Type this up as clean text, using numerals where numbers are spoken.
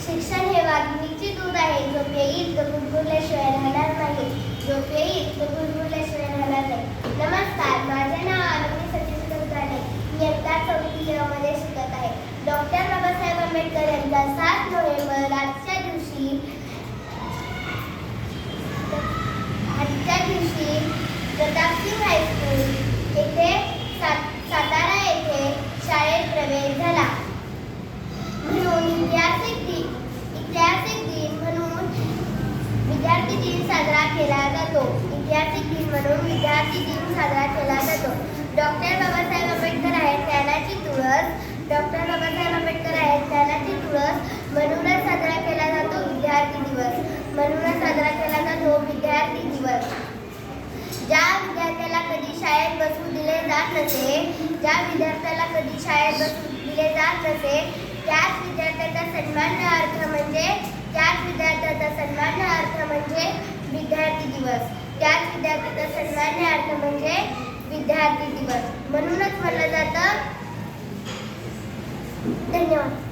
शिक्षण हे वाघिणीचे दूध आहे. जो पेईल तो गुदगुल्याशिवाय राहणार नाही. जो पेईल तो गुदगुल्याशिवाय राहणार नाही. नमस्कार, माझे नाव आनंदी सतीश करताने. मी इयत्ता 4थी मध्ये शिकत आहे. डॉक्टर बाबासाहेब आंबेडकर यांचा 7 नोव्हेंबर आजच्या दिवशी प्रतापसिंग हायस्कूल येथे सातारा येथे शाळेत प्रवेश झाला. म्हणून ऐतिहासिक दिन म्हणून विद्यार्थी दिन साजरा केला जातो. ऐतिहासिक दिन म्हणून विद्यार्थी दिन साजरा केला जातो. डॉक्टर बाबासाहेब आंबेडकर आहेत त्यानाची तुळस म्हणूनच साजरा केला जातो विद्यार्थी दिवस. ज्या विद्यार्थ्याला कधी शाळेत बसू दिले जात नसे, त्याच विद्यार्थ्याचा सन्मानार्थ म्हणजे विद्यार्थी दिवस म्हणूनच म्हणलं जातं. धन्यवाद.